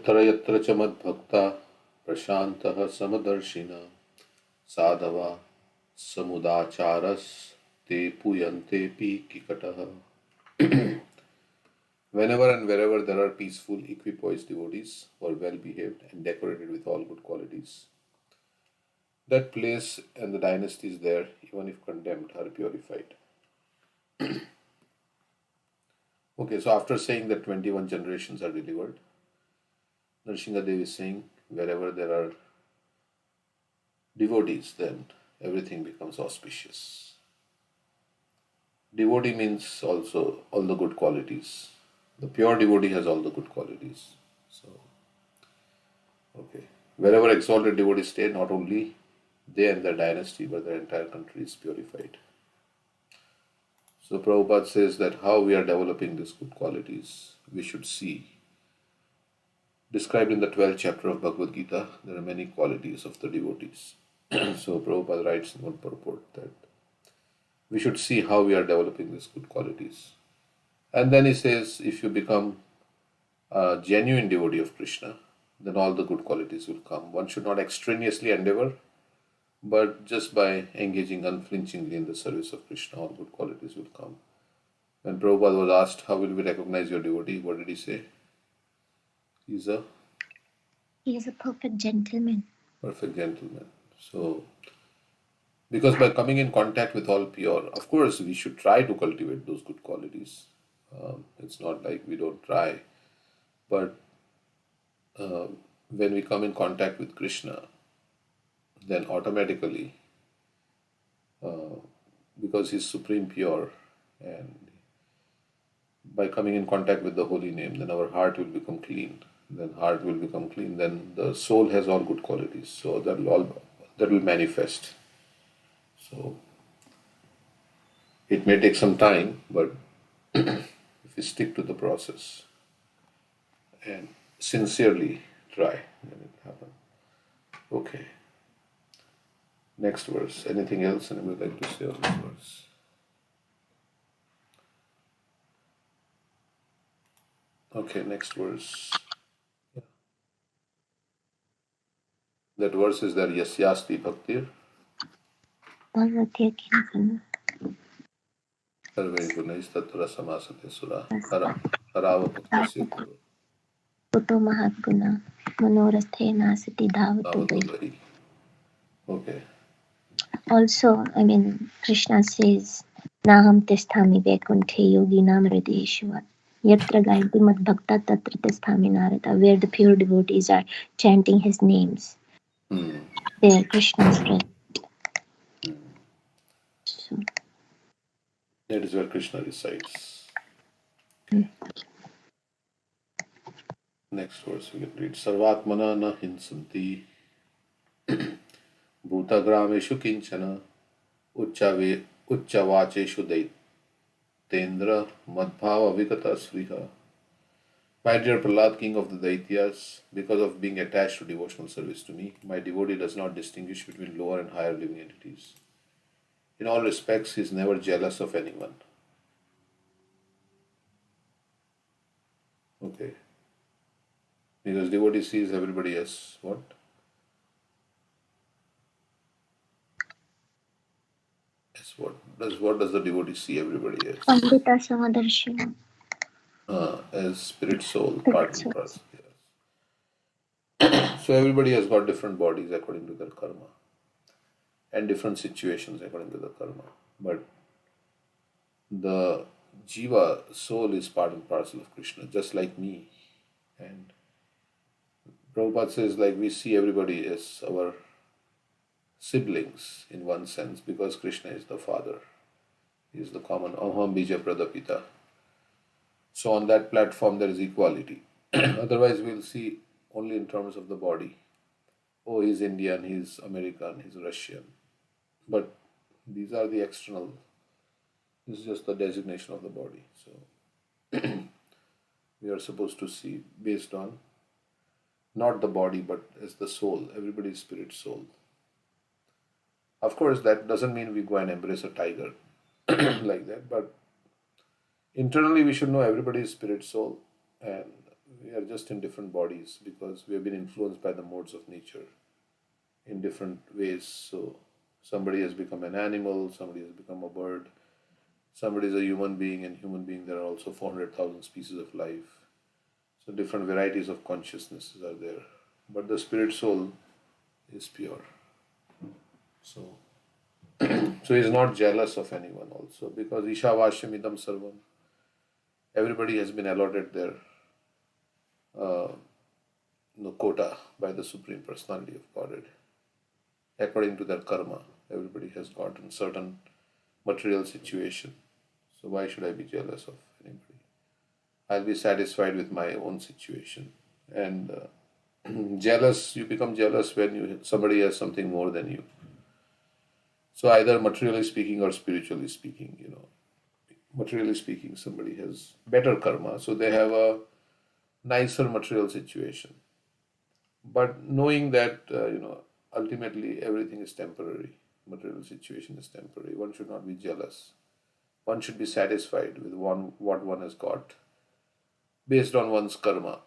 यत्र यत्र च मद्भक्ता प्रशान्तः समदर्शिनः साधवा समुदाचारस्ते पूयन्ते किकटः. Whenever and wherever there are peaceful, equipoised devotees who are well behaved and decorated with all good qualities, that place and the dynasties there, even if condemned, are purified. Okay, so after saying that 21 generations are delivered, Nrsingadev is saying wherever there are devotees, then everything becomes auspicious. Devotee means also all the good qualities. The pure devotee has all the good qualities. So, okay. Wherever exalted devotees stay, not only they and their dynasty, but their entire country is purified. So Prabhupada says that how we are developing these good qualities, we should see. Described in the 12th chapter of Bhagavad Gita, there are many qualities of the devotees. So Prabhupada writes in one purport that we should see how we are developing these good qualities. And then he says, if you become a genuine devotee of Krishna, then all the good qualities will come. One should not extraneously endeavor, but just by engaging unflinchingly in the service of Krishna, all good qualities will come. When Prabhupada was asked, how will we recognize your devotee? What did he say? He is a perfect gentleman. Perfect gentleman. So, because by coming in contact with all pure, of course, we should try to cultivate those good qualities. It's not like we don't try. But when we come in contact with Krishna, then automatically, because He's supreme pure, and by coming in contact with the holy name, then our heart will become clean. Then heart will become clean. Then the soul has all good qualities. So that will manifest. So it may take some time, but if we stick to the process and sincerely try, then it will happen. Okay. Next verse. Anything else anyone would like to say on this verse? Okay, next verse. Yeah. That verse is there, Yasyasti Bhaktir. Sarve gunais tatra samasate sura harava bhaktasya guru. Puto Mahaguna Manorathe Nasati Dhavatu. Okay. Also, Krishna says, Naham Testhami Vaikunthe Yoginam Hridayeshvat. Yatra Gayanti Mad Bhakta Tatra Testhami Narada. Where the pure devotees are chanting his names. There Krishna is present. So, that is where Krishna resides. Next verse we can read. Sarvatmana na hinsanti bhutagrameshu kinchana uchchavacheshu daitendra madbhava vikata sriha. My dear Prahlad, king of the Daityas, because of being attached to devotional service to me, my devotee does not distinguish between lower and higher living entities. In all respects, he is never jealous of anyone. Okay. Because devotee sees everybody as what? As what? What does the devotee see everybody as? Amrita Samadarshina. As spirit soul, part and parcel. Yes. So everybody has got different bodies according to their karma, and different situations according to the karma. But the jiva, soul, is part and parcel of Krishna, just like me. And Prabhupada says, like, we see everybody as our siblings in one sense, because Krishna is the father. He is the common Aham Bija Pradapita. So on that platform there is equality. Otherwise we'll see only in terms of the body. Oh, he's Indian, he's American, he's Russian. But these are the external. This is just the designation of the body. So we are supposed to see based on not the body, but as the soul. Everybody is spirit soul. Of course, that doesn't mean we go and embrace a tiger like that, but internally we should know everybody is spirit soul, and We are just in different bodies because we have been influenced by the modes of nature in different ways. So somebody has become an animal, somebody has become a bird, somebody is a human being, and human being there are also 400,000 species of life. So different varieties of consciousnesses are there. But the spirit soul is pure. So so he is not jealous of anyone also because Ishavashyam idam sarvam. Everybody has been allotted their quota by the Supreme Personality of Godhead. According to their karma, everybody has gotten certain material situation. So why should I be jealous of anybody? I'll be satisfied with my own situation. And jealous, you become jealous when somebody has something more than you. So either materially speaking or spiritually speaking, materially speaking, somebody has better karma, so they have a nicer material situation. But knowing that, ultimately everything is temporary, material situation is temporary, one should not be jealous. One should be satisfied with what one has got based on one's karma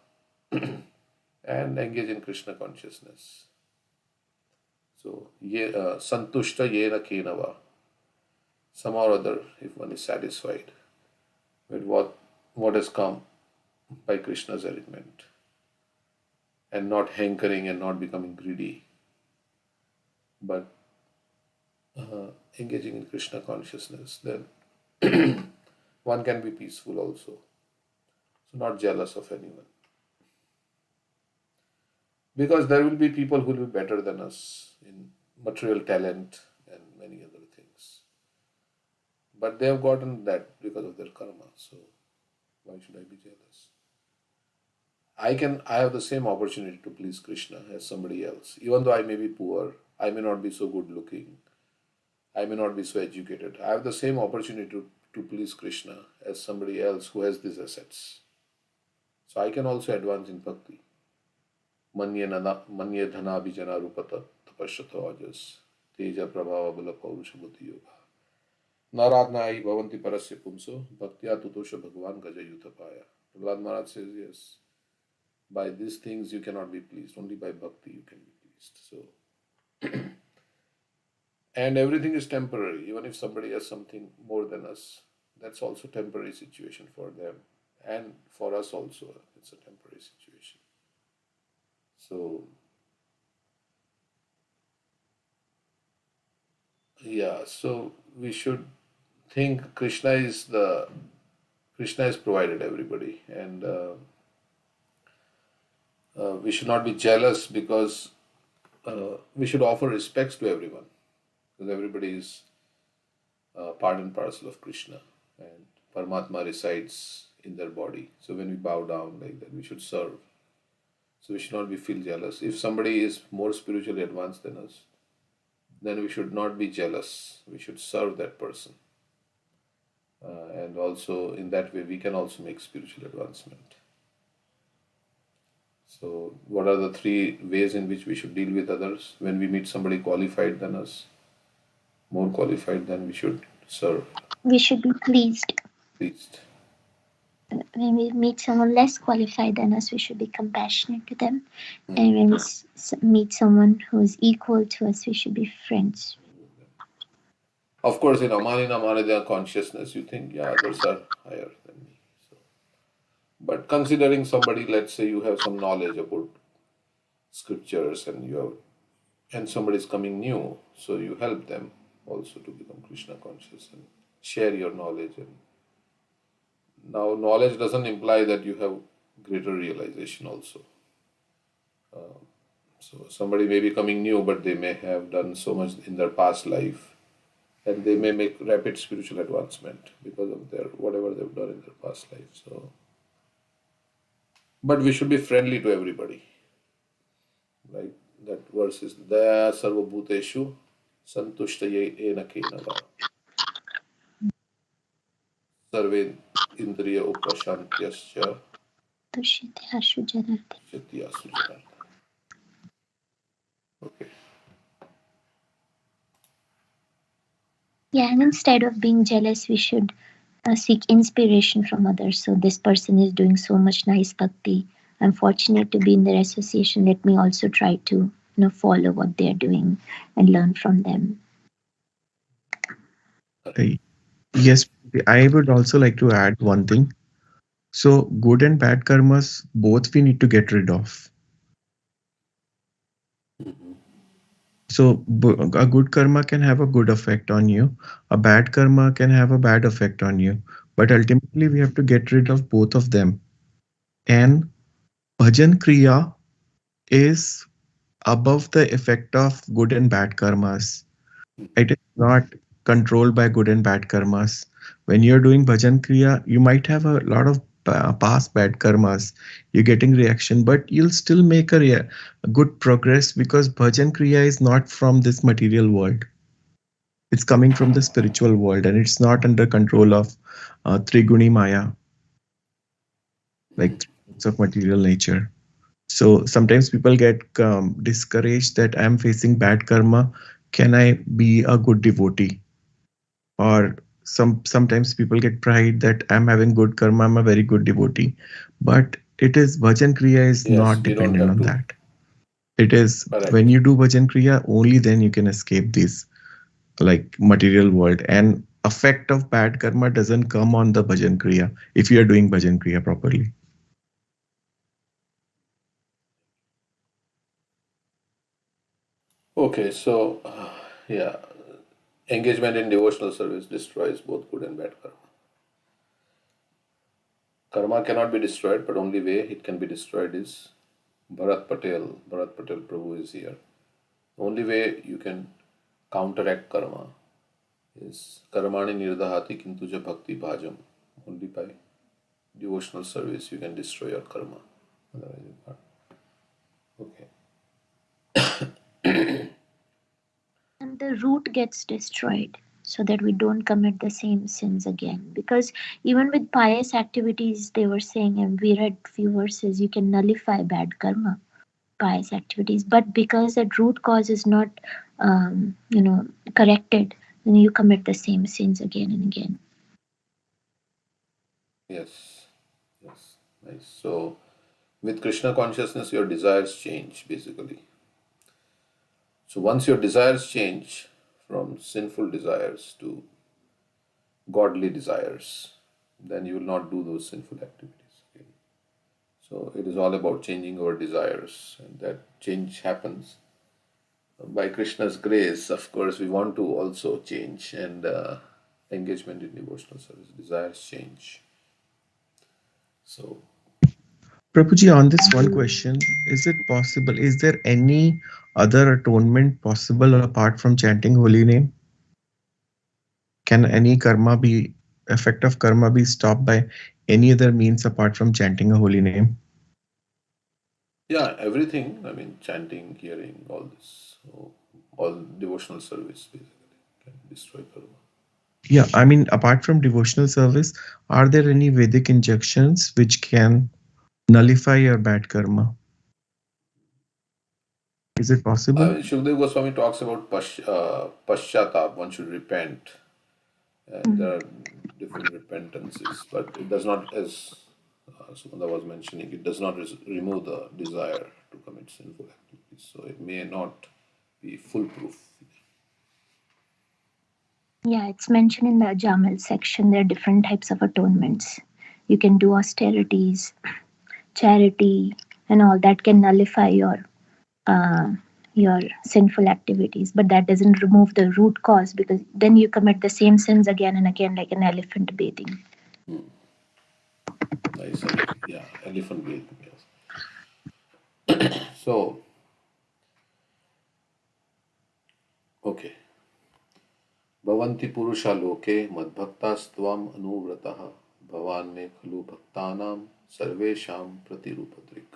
and engage in Krishna consciousness. So, santushta yena kenava. Somehow or other, if one is satisfied with what has come by Krishna's arrangement and not hankering and not becoming greedy, but engaging in Krishna consciousness, then one can be peaceful also. So not jealous of anyone. Because there will be people who will be better than us in material talent and many other things. But they have gotten that because of their karma. So why should I be jealous? I have the same opportunity to please Krishna as somebody else. Even though I may be poor, I may not be so good looking, I may not be so educated. I have the same opportunity to please Krishna as somebody else who has these assets. So I can also advance in bhakti. Manye dhana abhijana rupata tapashyata ojas teja prabhava bala paurusha buddhi yoga. Naradna hi bhavanti parasya pumso bhaktya tutosha bhagavan gaja yutapaya. Prahlad Maharaj says, yes, by these things you cannot be pleased. Only by bhakti you can be pleased. So, and everything is temporary. Even if somebody has something more than us, that's also temporary situation for them. And for us also, it's a temporary situation. So, yeah, so we should think Krishna has provided everybody, and we should not be jealous because we should offer respects to everyone because everybody is part and parcel of Krishna, and Paramatma resides in their body. So when we bow down like that, we should serve. So we should not be feel jealous. If somebody is more spiritually advanced than us, then we should not be jealous. We should serve that person. And also in that way, we can also make spiritual advancement. So what are the 3 ways in which we should deal with others? When we meet somebody qualified than us, more qualified, then we should serve. We should be pleased. Pleased. When we meet someone less qualified than us, we should be compassionate to them. And when we meet someone who is equal to us, we should be friends. Of course, in Amanina Manadya consciousness, you think, yeah, others are higher than me. So, but considering somebody, let's say you have some knowledge about scriptures and somebody is coming new, so you help them also to become Krishna conscious and share your knowledge. And now, knowledge doesn't imply that you have greater realization also. So somebody may be coming new, but they may have done so much in their past life, and they may make rapid spiritual advancement because of whatever they've done in their past life. So, but we should be friendly to everybody. Like that verse is Daya Sarva Bhuteshu Santushtaye Ena Kenava Sarve Indriya Upashantyascha Tushityasu janarti. Shatyasu Janartha. Okay. Yeah, and instead of being jealous, we should seek inspiration from others. So this person is doing so much nice bhakti. I'm fortunate to be in their association. Let me also try to follow what they're doing and learn from them. Uh, Yes, I would also like to add one thing. So, good and bad karmas, both we need to get rid of. Mhm. So, a good karma can have a good effect on you, a bad karma can have a bad effect on you. But ultimately, we have to get rid of both of them. And bhajan kriya is above the effect of good and bad karmas. It is not controlled by good and bad karmas. When you're doing bhajan kriya, you might have a lot of past bad karmas. You're getting reaction, but you'll still make a good progress because bhajan kriya is not from this material world. It's coming from the spiritual world and it's not under control of Triguni Maya, like three modes of material nature. So sometimes people get discouraged that I'm facing bad karma. Can I be a good devotee? Or sometimes people get pride that I'm having good karma. I'm a very good devotee, but it is bhajan kriya is Yes, not we don't dependent have on to. that. It is when Correct. you do bhajan kriya only then you can escape this like material world, and effect of bad karma doesn't come on the bhajan kriya if you are doing bhajan kriya properly. Okay, so yeah, engagement in devotional service destroys both good and bad karma. Karma cannot be destroyed, but only way it can be destroyed is Bharat Patel Prabhu is here. Only way you can counteract karma is karmani nirdahati kintu ja bhakti bhajam. Only by devotional service you can destroy your karma. Otherwise you can't. Okay. And the root gets destroyed so that we don't commit the same sins again. Because even with pious activities, they were saying, and we read few verses, you can nullify bad karma, pious activities. But because that root cause is not, corrected, then you commit the same sins again and again. Yes. Yes. Nice. So with Krishna consciousness, your desires change basically. So once your desires change from sinful desires to godly desires, then you will not do those sinful activities again. So it is all about changing our desires, and that change happens by Krishna's grace. Of course, we want to also change, and engagement in devotional service, desires change. So, Prabhuji, on this one question, is it possible, is there any other atonement possible apart from chanting holy name? Can any karma be, effect of karma be stopped by any other means apart from chanting a holy name? yeah, everything, I mean, chanting, hearing, all this, so all devotional service basically can destroy karma. Yeah, I mean, apart from devotional service, are there any Vedic injunctions which can nullify your bad karma? Is it I possible? mean, Shukdev Goswami talks about paschatap, one should repent, and Mm. there are different repentances, but it does not, as Sukanda was mentioning, it does not remove the desire to commit sinful activities. So it may not be foolproof. Yeah, it's mentioned in the Jamal section. There are different types of atonements. You can do austerities, charity, and all that can nullify uh, your sinful activities, but that doesn't remove the root cause, because then you commit the same sins again and again, like an elephant bathing. Nice, yeah, elephant bathing, yes. So, okay. भवन्ति पुरुषा लोके मद्भक्तास्त्वाम् अनुव्रतः भवान् मे खलु भक्तानां सर्वेषां प्रतिरूपधृक्.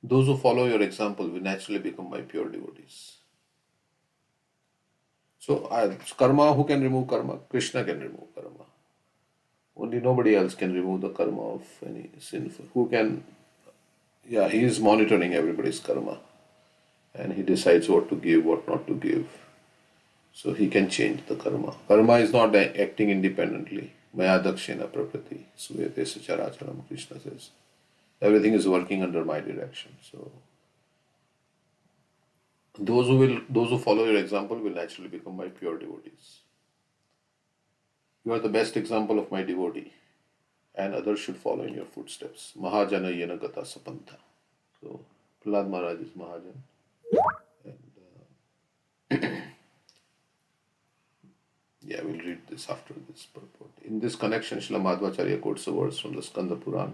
Those who follow your example will naturally become my pure devotees. So, karma, who can remove karma? Krishna can remove karma. Only nobody else can remove the karma of any sinful. Who can? Yeah, he is monitoring everybody's karma, and he decides what to give, what not to give. So he can change the karma. Karma is not acting independently. Maya dakshina prakriti suyate sacharacharam, Krishna says. Everything is working under my direction. So those who follow your example will naturally become my pure devotees. You are the best example of my devotee, and others should follow in your footsteps. Mahajana yena gata sapanta. So Prahlad Maharaj is Mahajan. Yeah, we'll read this after this purport. In this connection, Srila Madhvacharya quotes a verse from the Skanda Puran.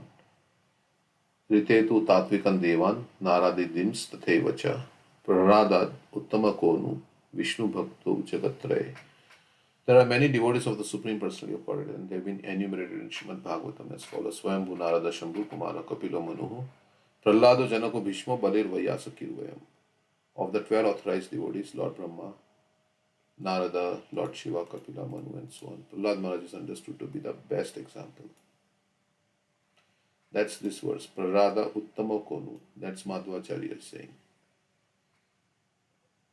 Ritetu tatvikan devan naradidims tathevacha praradad uttama konu Vishnu bhakto jagatraya. There are many devotees of the Supreme Personality of Godhead, and they have been enumerated in Srimad Bhagavatam as follows: Swayambhu Narada Shambhu Kumara Kapila Manuhu Prahlado Janako Bhishmo Balir Vyasa Kirvayam. Of the 12 authorized devotees, Lord Brahma, Narada, Lord Shiva, Kapila Manu, and so on. Prahlad Maharaj is understood to be the best example. That's this verse. Prarada Uttama Konu. That's Madhvacharya saying.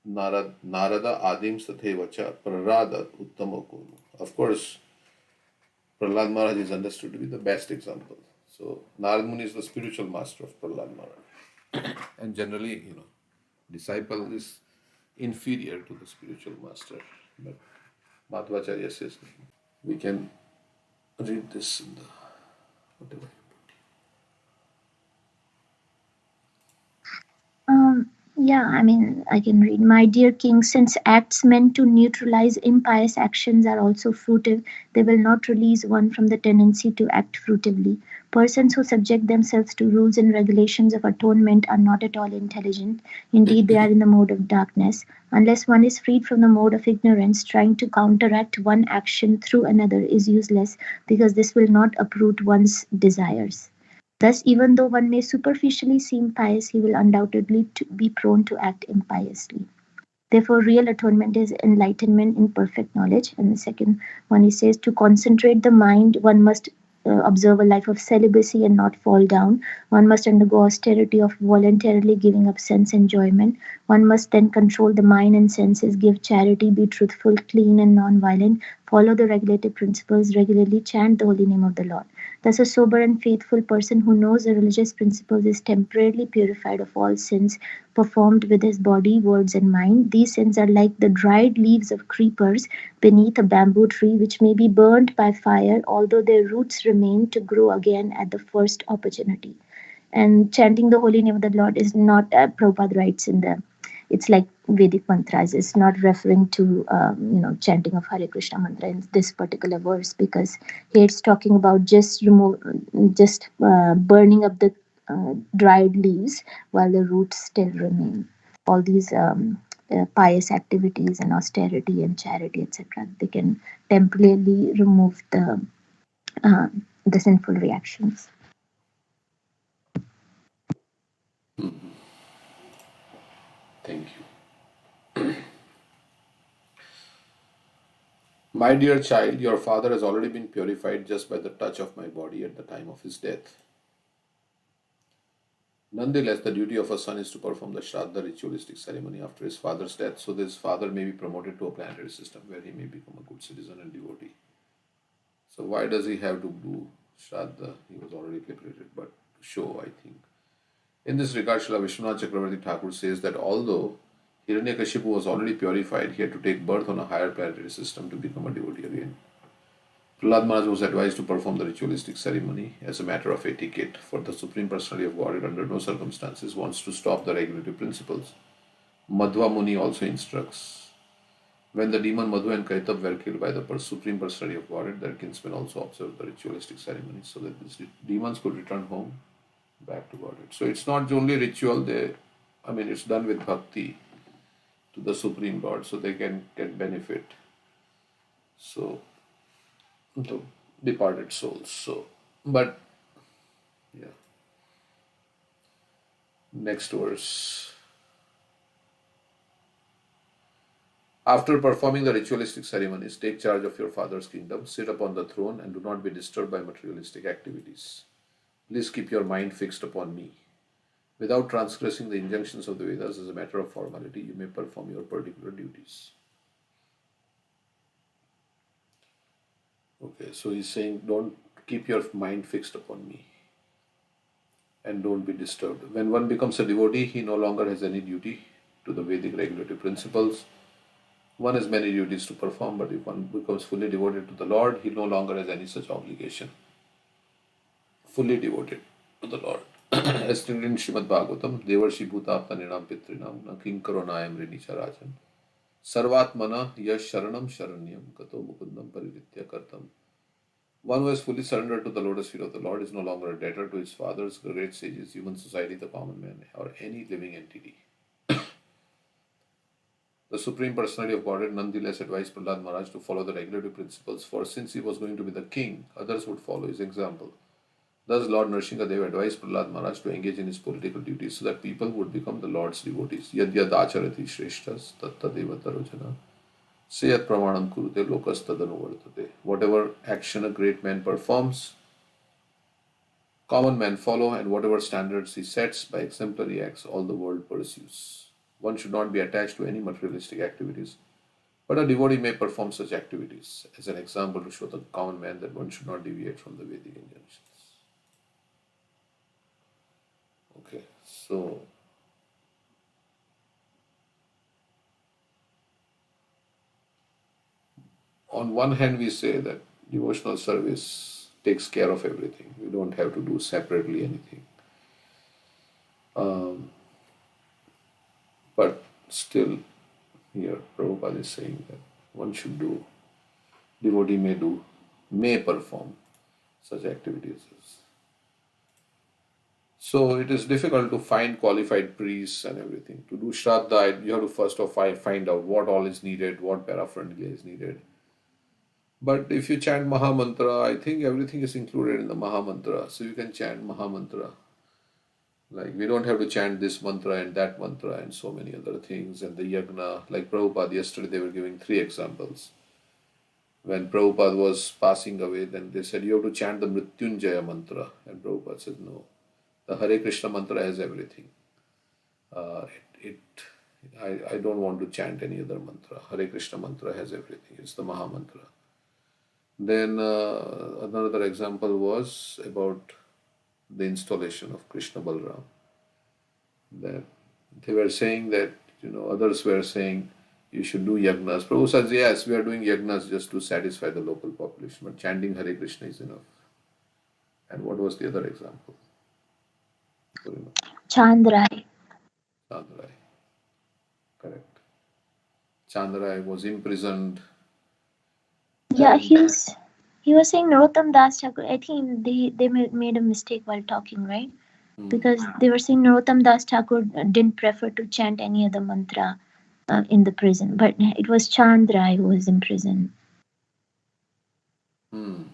Narada Adim Sathevacha Prarada Uttama Konu. Of course, Prahlad Maharaj is understood to be the best example. So Narad Muni is the spiritual master of Prahlad Maharaj. And generally, disciple is inferior to the spiritual master. But Madhvacharya says we can read this in the whatever. Yeah, I mean, I can read. My dear king, since acts meant to neutralize impious actions are also fruitive, they will not release one from the tendency to act fruitively. Persons who subject themselves to rules and regulations of atonement are not at all intelligent. Indeed, they are in the mode of darkness. Unless one is freed from the mode of ignorance, trying to counteract one action through another is useless, because this will not uproot one's desires. Thus, even though one may superficially seem pious, he will undoubtedly be prone to act impiously. Therefore, real atonement is enlightenment in perfect knowledge. And the second one, he says, to concentrate the mind, one must observe a life of celibacy and not fall down. One must undergo austerity of voluntarily giving up sense enjoyment. One must then control the mind and senses, give charity, be truthful, clean, and non-violent, follow the regulative principles, regularly chant the holy name of the Lord. Thus, a sober and faithful person who knows the religious principles is temporarily purified of all sins performed with his body, words, and mind. These sins are like the dried leaves of creepers beneath a bamboo tree, which may be burned by fire, although their roots remain to grow again at the first opportunity. And chanting the holy name of the Lord is not, Prabhupada writes in the, it's like Vedic mantras. It's not referring to, chanting of Hare Krishna mantra in this particular verse, because here it's talking about just burning up the dried leaves while the roots still remain. All these pious activities and austerity and charity, etc., they can temporarily remove uh, the sinful reactions. Thank you. My dear child, your father has already been purified just by the touch of my body at the time of his death. Nonetheless, the duty of a son is to perform the Shraddha ritualistic ceremony after his father's death, so that his father may be promoted to a planetary system where he may become a good citizen and devotee. So why does he have to do Shraddha? He was already preparated, but to show, I think. In this regard, Srila Vishwanath Chakravarti Thakur says that although Hiranyakashipu was already purified, he had to take birth on a higher planetary system to become a devotee again. Prahlad Maharaj was advised to perform the ritualistic ceremony as a matter of etiquette, for the Supreme Personality of Godhead under no circumstances wants to stop the regulative principles. Madhva Muni also instructs. When the demon Madhu and Kaitab were killed by the Supreme Personality of Godhead, their kinsmen also observed the ritualistic ceremony so that these demons could return home back to Godhead. So it's not only ritual, it's done with bhakti to the Supreme Lord so they can get benefit. So the departed souls. So, but yeah. Next verse. After performing the ritualistic ceremonies, take charge of your father's kingdom, sit upon the throne, and do not be disturbed by materialistic activities. Please keep your mind fixed upon me. Without transgressing the injunctions of the Vedas as a matter of formality, you may perform your particular duties. Okay, so he's saying, don't keep your mind fixed upon me. and don't be disturbed. When one becomes a devotee, he no longer has any duty to the Vedic regulatory principles. One has many duties to perform, but if one becomes fully devoted to the Lord, he no longer has any such obligation. Fully devoted to the Lord. As stated in Srimad Bhagavatam, Devarshi Bhutapta Ninam Pitrinam Na Kinkaro Nayam Rinicha Rajan Sarvatmana Yash Sharanam Sharanyam Kato Mukundam Paritya Kartam. One who has fully surrendered to the lotus feet of the Lord is no longer a debtor to his fathers, great sages, human society, the common man, or any living entity. The Supreme Personality of Godhead nonetheless advised Prahlad Maharaj to follow the regulatory principles, for since he was going to be the king, others would follow his example. Thus, Lord Nrsingadev advised Prahlad Maharaj to engage in his political duties so that people would become the Lord's devotees. Yad yad acharati shreshtas tatta devatarojana sayat pramanam kurute lokas tadanuvartate. Whatever action a great man performs, common men follow, and whatever standards he sets by exemplary acts, all the world pursues. One should not be attached to any materialistic activities, but a devotee may perform such activities as an example to show the common man that one should not deviate from the Vedic injunctions. Okay, so on one hand, we say that devotional service takes care of everything. We don't have to do separately anything. But still, here Prabhupada is saying that one should do, devotee may perform such activities. So it is difficult to find qualified priests and everything. To do Shraddha, you have to first of all find out what all is needed, what paraphernalia is needed. But if you chant Mahamantra, I think everything is included in the Mahamantra. So you can chant Mahamantra. Like we don't have to chant this mantra and that mantra and so many other things. And the yagna, like Prabhupada yesterday, they were giving 3 examples. When Prabhupada was passing away, then they said, you have to chant the Mrityunjaya mantra. And Prabhupada said, no. The Hare Krishna mantra has everything. I don't want to chant any other mantra. Hare Krishna mantra has everything. It's the Maha mantra. Then another example was about the installation of Krishna Balram. That they were saying that, others were saying you should do yagnas. Prabhu says, yes, we are doing yagnas just to satisfy the local population, but chanting Hare Krishna is enough. And what was the other example? Chandrai. Chandrai. Correct. Chandrai was imprisoned. Yeah, he was saying Narottam Das Thakur. I think they made a mistake while talking, right? Because they were saying Narottam Das Thakur didn't prefer to chant any other mantra in the prison, but it was Chandrai who was in prison. And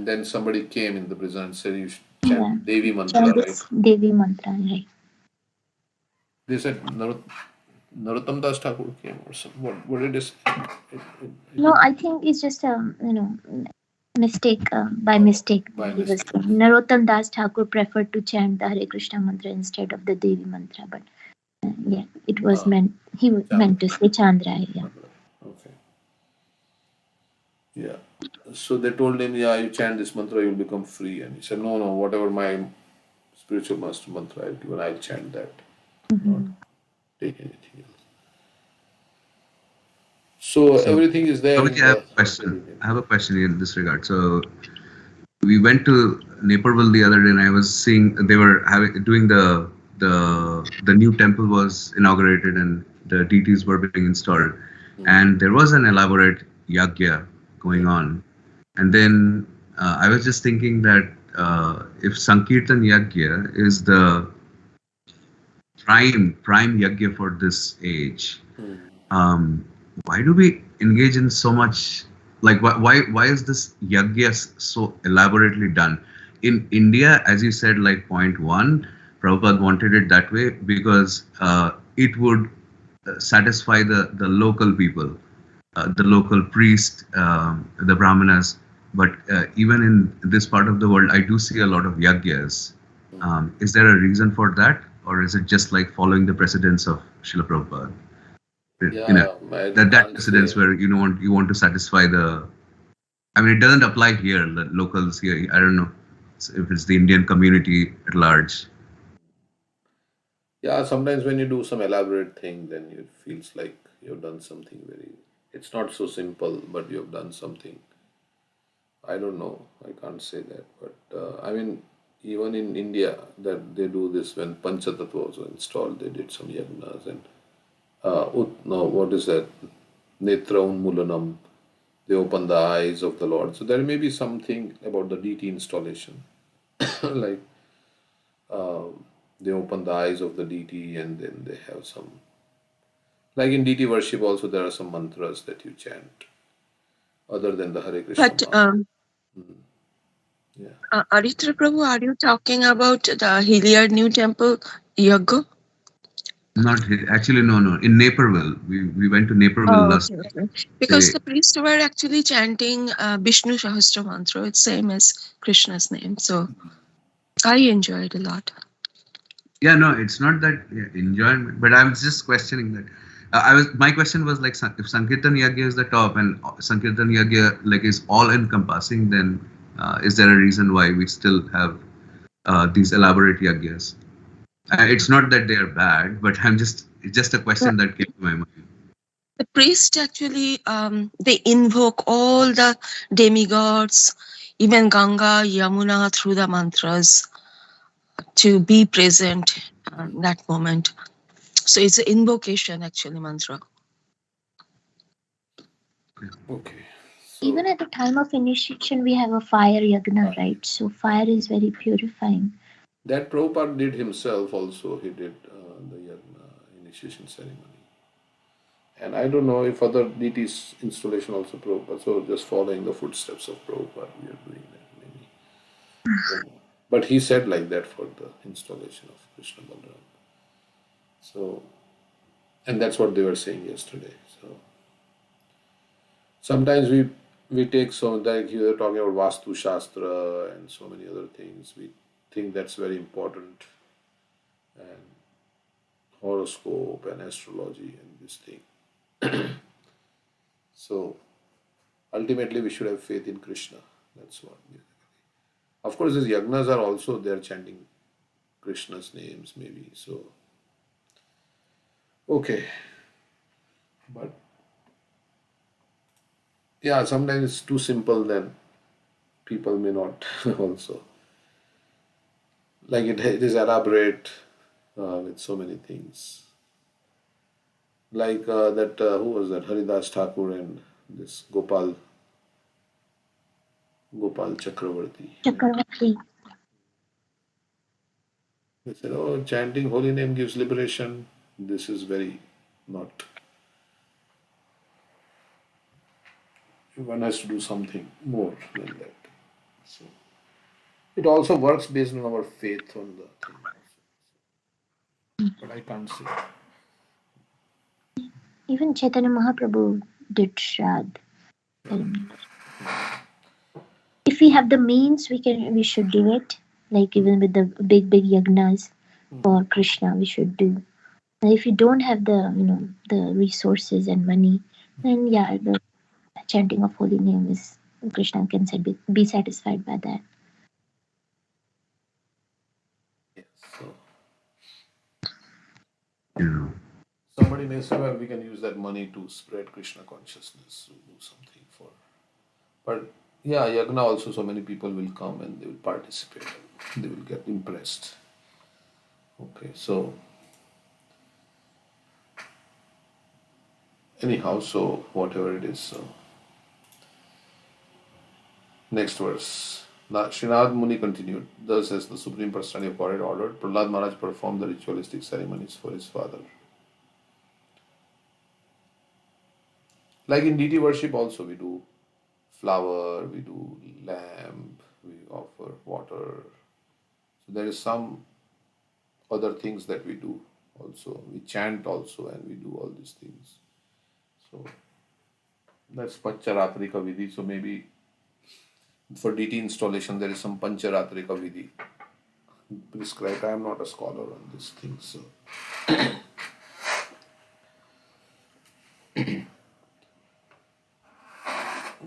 then somebody came in the prison and said you should chant Devi mantra, right? Devi mantra, right? They said Narottam Das Thakur came or something. What did they say? No, I think it's just a mistake by mistake. Narottam Das Thakur preferred to chant the Hare Krishna mantra instead of the Devi mantra, but it was meant. He was meant to say Chandrai. Yeah. Okay. Yeah. So they told him, you chant this mantra, you will become free. And he said, no, whatever my spiritual master mantra I've given, I'll chant that. Not take anything else. So everything is there. I have a question in this regard. So we went to Naperville the other day, and I was seeing they were doing the new temple was inaugurated, and the deities were being installed, and there was an elaborate yagya going on. And then I was just thinking that if Sankirtan Yagya is the prime Yagya for this age, why do we engage in so much? Like, why is this Yagya so elaborately done? In India, as you said, like point 1, Prabhupada wanted it that way because it would satisfy the local people, the local priest, the brahmanas. But even in this part of the world, I do see a lot of yagyas. Is there a reason for that, or is it just like following the precedents of Srila Prabhupada? That precedence where you want to satisfy the. I mean, it doesn't apply here. The locals here, I don't know if it's the Indian community at large. Yeah, sometimes when you do some elaborate thing, then it feels like you've done something very. It's not so simple, but you've done something. I don't know. I can't say that, but I mean, even in India, that they do this when Panchatattva was installed. They did some yagnas and no, what is that? Netra Unmulanam. They open the eyes of the Lord. So there may be something about the deity installation, like they open the eyes of the deity, and then they have some. Like in deity worship, also there are some mantras that you chant other than the Hare Krishna But mantra. Yeah. Aritra Prabhu, are you talking about the Hilliard New Temple Yaga? Not actually, no. In Naperville, we went to Naperville Oh, last. okay, okay. Because the priests were actually chanting Vishnu Sahasra mantra. It's same as Krishna's name. So I enjoyed a lot. Yeah, no, it's not that enjoyment, but I'm just questioning that. My question was like, if Sankirtan Yagya is the top and Sankirtan Yagya like is all encompassing, then is there a reason why we still have these elaborate yagyas? It's not that they are bad, but it's just a question that came to my mind. The priest actually they invoke all the demigods, even Ganga, Yamuna through the mantras to be present that moment. So it's an invocation actually mantra. Okay. Even So at the time of initiation, we have a fire yagna, right? So fire is very purifying. that Prabhupada did himself also. He did the initiation ceremony. And I don't know if other deities installation also Prabhupada. So just following the footsteps of Prabhupada, we are doing that maybe. But he said like that for the installation of Krishna Balaram. So, and that's what they were saying yesterday. So sometimes we take so like you were talking about Vastu Shastra and so many other things. We think that's very important, and horoscope and astrology and this thing. So ultimately, we should have faith in Krishna. That's what. Of course, these yagnas are also there chanting Krishna's names, maybe. So, okay. But yeah, sometimes it's too simple, then people may not also. Like it is elaborate with so many things. Like who was that? Haridas Thakur and this Gopal Chakravarti. Chakravarti. They said, oh, chanting holy name gives liberation. This is very not. One has to do something more than that. So it also works based on our faith on the thing. But I can't say. Even Chaitanya Mahaprabhu did Shraddh. If we have the means, we should do it. Like even with the big yagnas for Krishna, we should do. And if you don't have the resources and money, then yeah, the chanting of holy name is Krishna can be satisfied by that. Yes. So Yeah. somebody may say, well, we can use that money to spread Krishna consciousness, to do something for. But yeah, yagna also, so many people will come and they will participate. They will get impressed. Okay, so anyhow, so whatever it is, so next verse. Srinath Muni continued, thus as the Supreme Personality of Godhead ordered, Prahlad Maharaj performed the ritualistic ceremonies for his father. Like in deity worship also, we do flower, we do lamp, we offer water. So there is some other things that we do also. We chant also and we do all these things. So that's Pancharatrika Vidhi. So maybe for deity installation there is some Pancharatrika Vidhi prescribed. I am not a scholar on this thing. So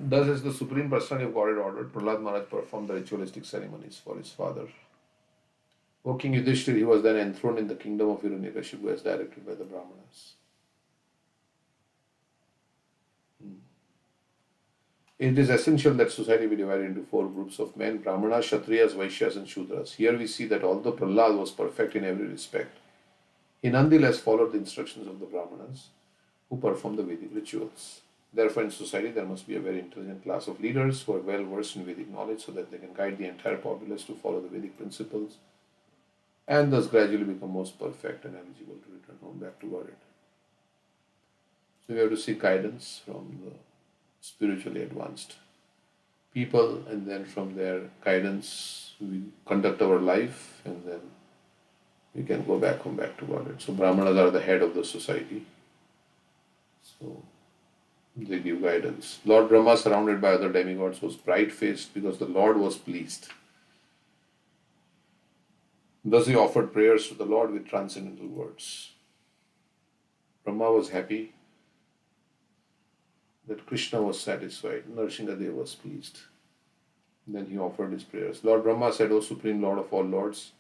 thus as the Supreme Personality of Godhead ordered, Prahlad Maharaj performed the ritualistic ceremonies for his father. O King Yudhishthir, he was then enthroned in the kingdom of Hiranyakashipu as directed by the Brahmanas. It is essential that society be divided into four groups of men: Brahmanas, Kshatriyas, Vaishyas, and Shudras. Here we see that although Prahlad was perfect in every respect, he nonetheless followed the instructions of the Brahmanas who performed the Vedic rituals. Therefore, in society, there must be a very intelligent class of leaders who are well versed in Vedic knowledge so that they can guide the entire populace to follow the Vedic principles and thus gradually become most perfect and eligible to return home back to Godhead. So we have to seek guidance from the spiritually advanced people, and then from their guidance we conduct our life, and then we can go back home back to Godhead. So Brahmanas are the head of the society. So they give guidance. Lord Brahma, surrounded by other demigods, was bright-faced because the Lord was pleased. Thus he offered prayers to the Lord with transcendental words. Brahma was happy that Krishna was satisfied. Nrsimhadev was pleased. Then he offered his prayers. Lord Brahma said, O Supreme Lord of all Lords,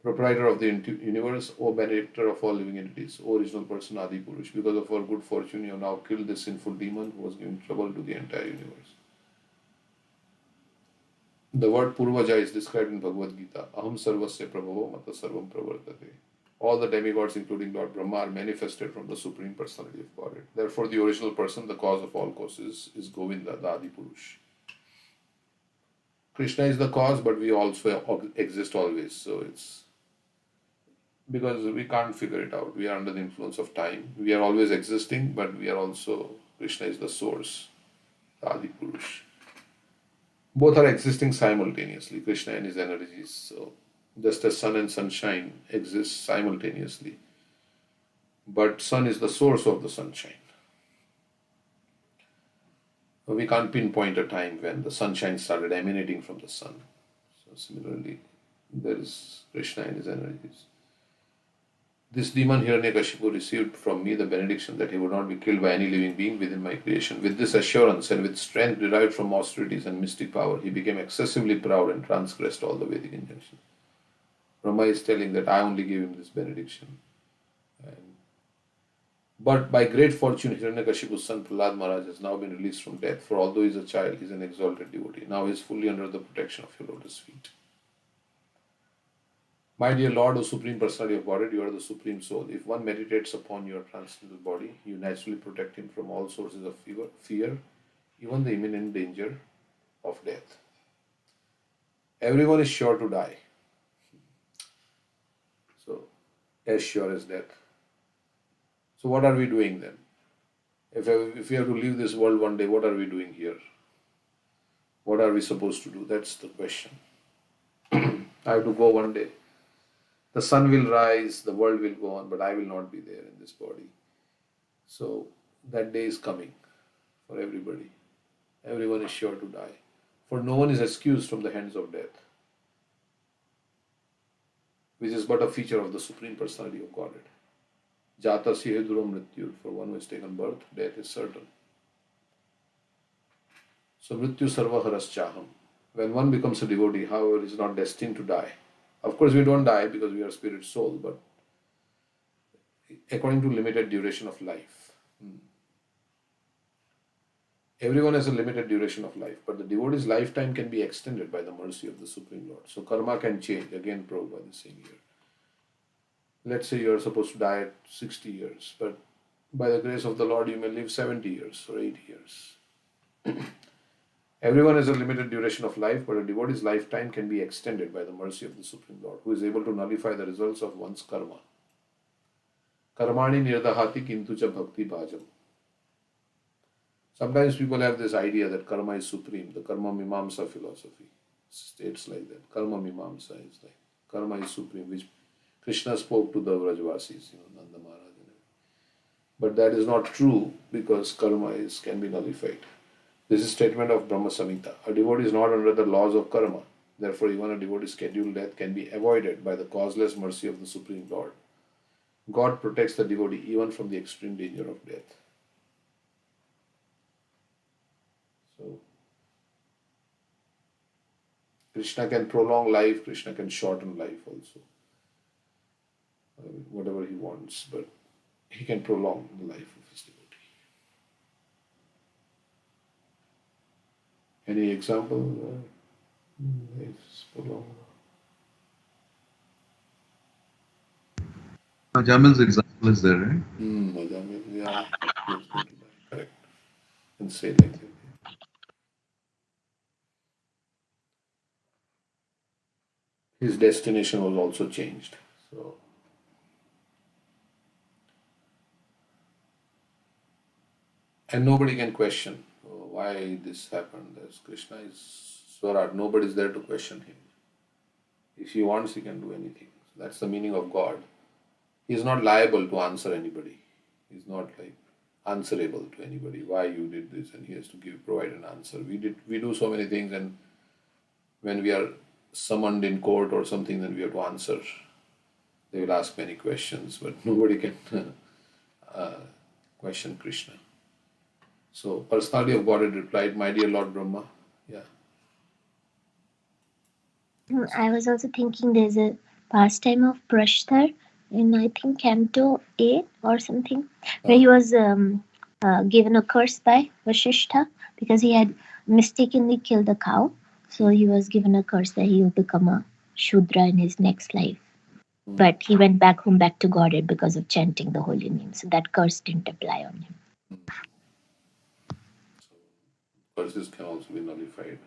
Proprietor of the universe, O Benedictor of all living entities, O Original Person, Adi Purush, because of our good fortune, you have now killed this sinful demon who was giving trouble to the entire universe. The word Purvaja is described in Bhagavad Gita. Aham sarvasya prabhavo mata sarvam pravartate. All the demigods, including Lord Brahma, are manifested from the Supreme Personality of Godhead. Therefore, the original person, the cause of all causes, is Govinda, the Adi Purush. Krishna is the cause, but we also exist always. So it's because we can't figure it out. We are under the influence of time. We are always existing, but we are also, Krishna is the source, the Adi Purush. Both are existing simultaneously, Krishna and his energies. So just as sun and sunshine exist simultaneously, but sun is the source of the sunshine. We can't pinpoint a time when the sunshine started emanating from the sun. So similarly, there is Krishna and his energies. This demon Hiranyakashipu received from me the benediction that he would not be killed by any living being within my creation. With this assurance and with strength derived from austerities and mystic power, he became excessively proud and transgressed all the Vedic injunctions. Brahma is telling that I only gave him this benediction. But by great fortune, Hiranyakashipu's son Prahlad Maharaj has now been released from death, for although he is a child, he is an exalted devotee. Now he is fully under the protection of your lotus feet. My dear Lord, O Supreme Personality of Godhead, you are the Supreme Soul. If one meditates upon your transcendental body, you naturally protect him from all sources of fear, even the imminent danger of death. Everyone is sure to die. So, as sure as death. So what are we doing then? If we have to leave this world one day, what are we doing here? What are we supposed to do? That's the question. I have to go one day. The sun will rise, the world will go on, but I will not be there in this body. So that day is coming for everybody. Everyone is sure to die. For no one is excused from the hands of death, which is but a feature of the Supreme Personality of Godhead. Jata sihe duram mrityu. For one who has taken birth, death is certain. So mrityu sarva haraschaham. When one becomes a devotee, however, is not destined to die. Of course, we don't die because we are spirit soul, but according to limited duration of life. Everyone has a limited duration of life, but the devotee's lifetime can be extended by the mercy of the Supreme Lord. So karma can change. Again, Prabhupada is saying here. Let's say you are supposed to die at 60 years, but by the grace of the Lord, you may live 70 years or 80 years. Everyone has a limited duration of life, but a devotee's lifetime can be extended by the mercy of the Supreme Lord, who is able to nullify the results of one's karma. Karmani nirdahati kintucha bhakti bhajam. Sometimes people have this idea that karma is supreme. The karma mimamsa philosophy states like that. Karma mimamsa is like karma is supreme, which Krishna spoke to the Vrajvasis, Nanda Maharaj. But that is not true because karma can be nullified. This is statement of Brahma Samhita. A devotee is not under the laws of karma. Therefore, even a devotee's scheduled death can be avoided by the causeless mercy of the Supreme Lord. God protects the devotee even from the extreme danger of death. So, Krishna can prolong life, Krishna can shorten life also. whatever he wants, but he can prolong the life of his devotee. Any example? Life's prolonged. Jamil's example is there, right? Yeah, he was going to die. Correct. And say like that. His destination was also changed. So, and nobody can question why this happened. As Krishna is Swarat, nobody is there to question him. If he wants, he can do anything. So that's the meaning of God. He is not liable to answer anybody. He's not like answerable to anybody. Why you did this, and he has to provide an answer. We do so many things, and when we are summoned in court or something, then we have to answer. They will ask many questions, but nobody can question Krishna. So, personality of Godhead replied, "My dear Lord Brahma." Yeah. I was also thinking there's a pastime of Prashthar in, I think, Canto 8 or something, where he was given a curse by Vasishtha because he had mistakenly killed a cow. So he was given a curse that he will become a Shudra in his next life. But he went back to Godhead because of chanting the holy name. So that curse didn't apply on him. So, curses can also be nullified.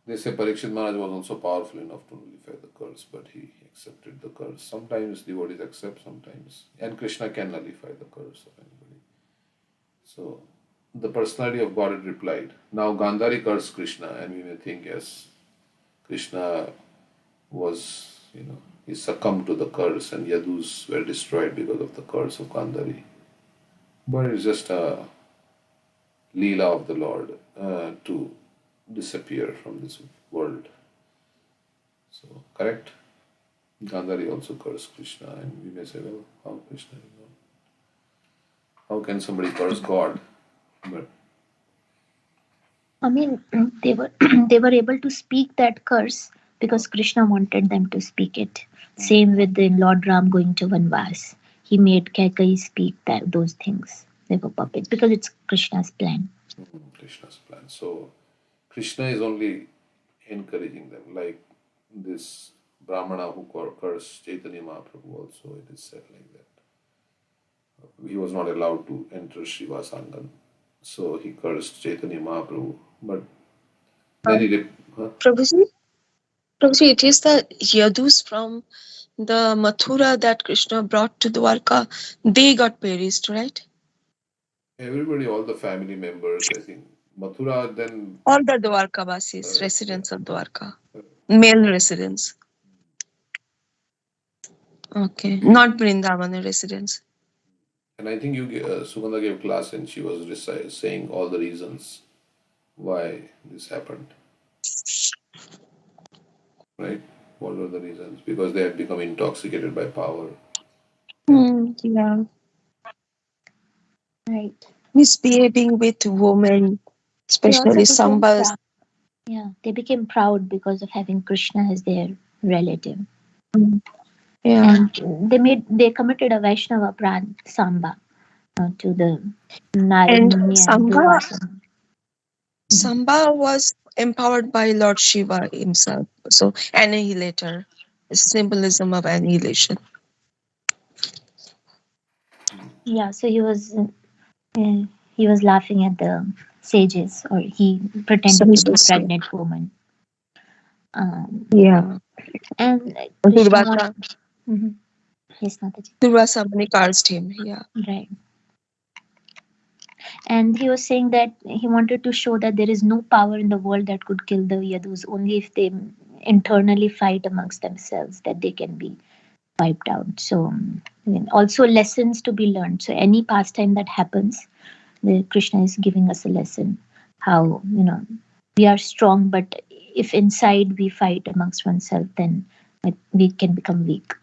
They say Parikshit Maharaj was also powerful enough to nullify the curse, but he accepted the curse. Sometimes devotees accept, sometimes. And Krishna can nullify the curse of anybody. So, the personality of Godhead replied. Now Gandhari cursed Krishna, and we may think, yes, Krishna was, he succumbed to the curse, and Yadus were destroyed because of the curse of Gandhari. But it's just a Leela of the Lord to disappear from this world. So, correct? Gandhari also cursed Krishna, and we may say, well, how Krishna, how can somebody curse God? But I mean, they were they were able to speak that curse because Krishna wanted them to speak it. Same with the Lord Ram going to Vanvas. He made Kaikeyi speak those things. They were puppets because it's Krishna's plan. Krishna's plan. So, Krishna is only encouraging them, like this Brahmana who cursed Chaitanya Mahaprabhu also, it is said like that. He was not allowed to enter Srivasangan, so he cursed Chaitanya Mahaprabhu. But then he did. Prabhuji, it is the Yadus from the Mathura that Krishna brought to Dwarka. They got perished, right? Everybody, all the family members, I think. Mathura, then. All the Dwarka Vasis, residents of Dwarka. Male residents. Okay. Not Vrindavana residents. And I think Sugandha gave class and she was saying all the reasons why this happened. Right? What were the reasons? Because they had become intoxicated by power. Yeah. Right. Misbehaving with women, especially Sambas. Yeah, they became proud because of having Krishna as their relative. Yeah. And they committed a Vaishnava Samba to the Narad And Muni and Durvasa. Samba was empowered by Lord Shiva himself. So annihilator, symbolism of annihilation. Yeah, so he was laughing at the sages, or he pretended to be a pregnant woman. Yeah. And Durvasa. Yes, Durvasa Muni cursed him. Yeah. Right. And he was saying that he wanted to show that there is no power in the world that could kill the Yadus. Only if they internally fight amongst themselves that they can be wiped out. So, also lessons to be learned. So, any pastime that happens, Krishna is giving us a lesson how, we are strong, but if inside we fight amongst oneself, then we can become weak.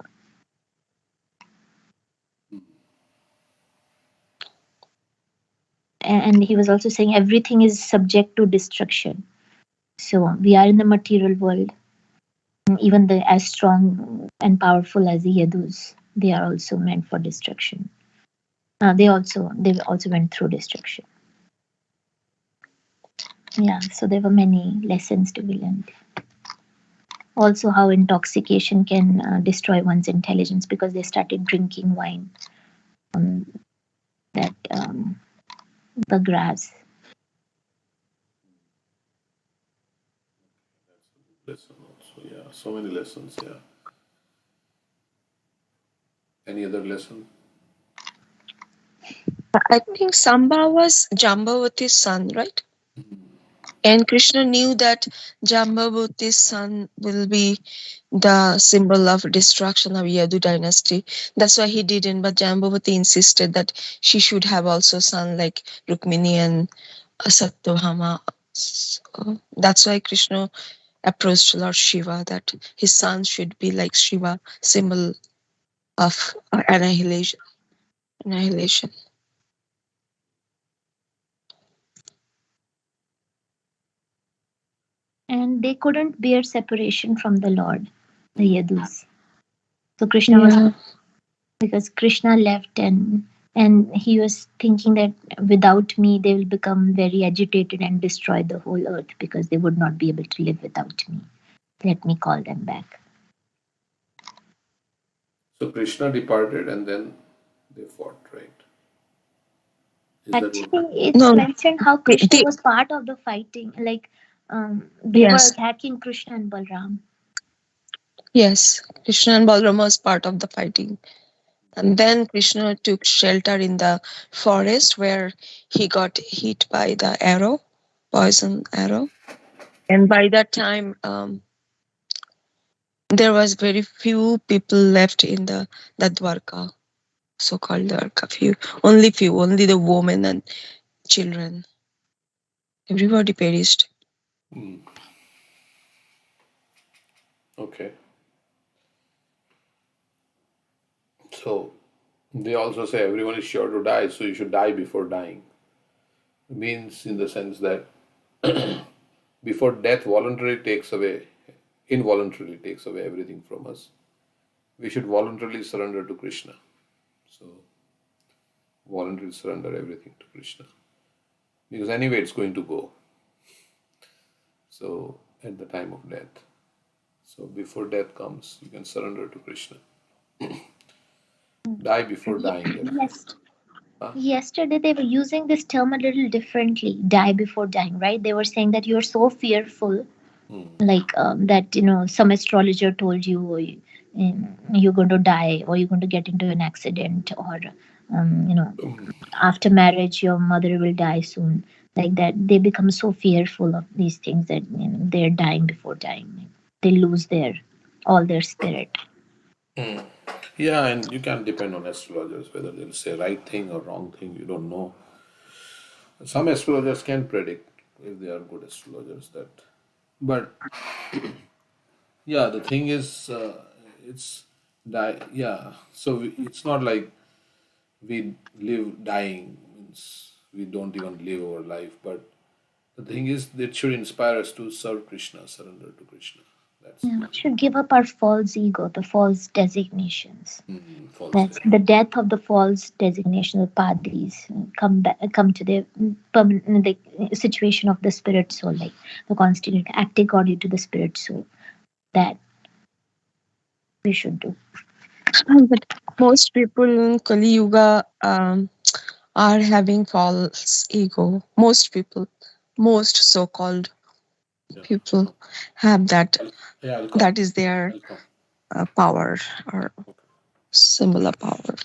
And he was also saying everything is subject to destruction. So we are in the material world. Even as strong and powerful as the Yadus, they are also meant for destruction. They also went through destruction. Yeah, so there were many lessons to be learned. Also, how intoxication can destroy one's intelligence, because they started drinking wine on that the grass. Lesson also, yeah. So many lessons, yeah. Any other lesson? I think Samba was Jambavati's son, right? And Krishna knew that Jambavati's son will be the symbol of destruction of Yadu dynasty. That's why he didn't. But Jambavati insisted that she should have also son like Rukmini and Satyabhama. So that's why Krishna approached Lord Shiva, that his son should be like Shiva, symbol of annihilation. Annihilation. And they couldn't bear separation from the Lord, the Yadus. So Krishna was, because Krishna left, and he was thinking that without me they will become very agitated and destroy the whole earth, because they would not be able to live without me. Let me call them back. So Krishna departed and then they fought, right? Is that what? Actually, it's No, mentioned how Krishna the, was part of the fighting. Like they were yes, attacking Krishna and Balram. yes. Krishna and Balram was part of the fighting. And then Krishna took shelter in the forest where he got hit by the arrow, poison arrow. And by that time, there was very few people left in the Dwarka, so-called Dwarka. Few, only the women and children. Everybody perished. Hmm. Okay. So they also say everyone is sure to die, so you should die before dying. Means in the sense that before death involuntarily takes away everything from us. We should voluntarily surrender to Krishna. So voluntarily surrender everything to Krishna. Because anyway it's going to go. So at the time of death. So before death comes, you can surrender to Krishna. Die before dying. Yes. Yesterday they were using this term a little differently. Die before dying, right? They were saying that you're so fearful, like that some astrologer told you, you're going to die, or you're going to get into an accident, or after marriage your mother will die soon, like that. They become so fearful of these things that they're dying before dying. They lose all their spirit. Yeah, and you can't depend on astrologers whether they'll say right thing or wrong thing. You don't know. Some astrologers can predict if they are good astrologers. But yeah, the thing is, it's yeah. So it's not like we live dying means we don't even live our life. But the thing is, it should inspire us to serve Krishna, surrender to Krishna. That's Yeah, we should give up our false ego, the false designations. false That's the death of the false designation of padris. Come to the the situation of the spirit soul, like the constituent acting according to the spirit soul. That we should do. But most people in Kali Yuga are having false ego. Most so-called people have that. Yeah, I'll come. That is their power or symbol of power.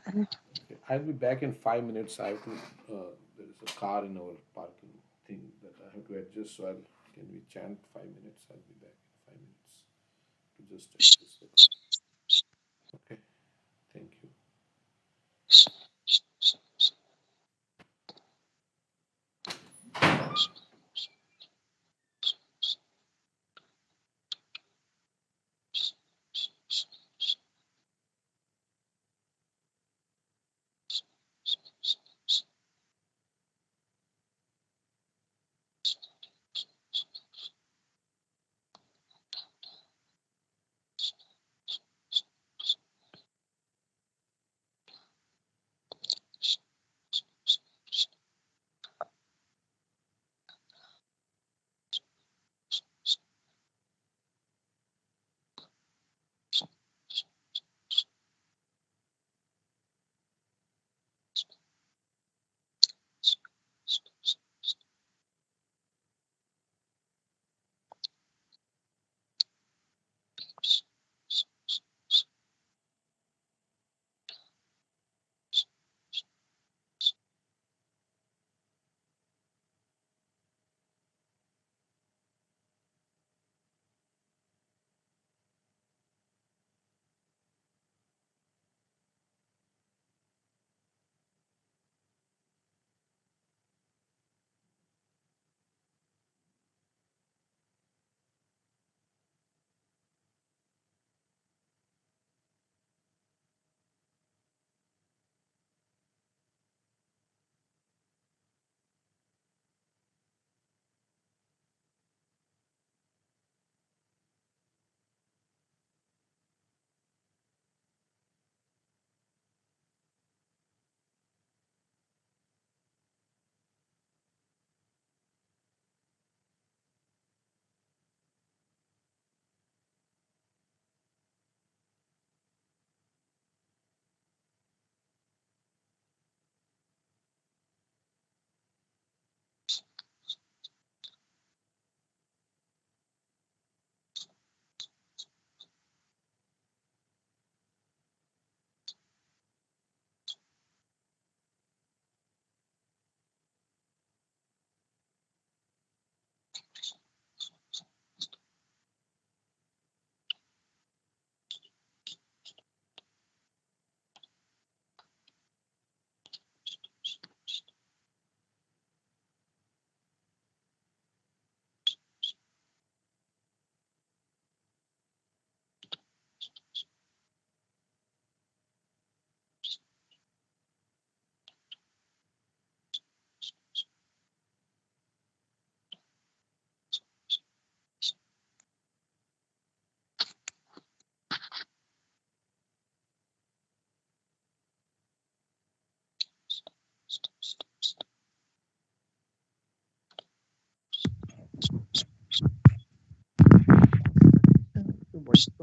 And Okay, I'll be back in 5 minutes. I have to. There is a car in our parking thing that I have to adjust. So can we chant 5 minutes? I'll be back in 5 minutes to just adjust the car. Okay. Thank you.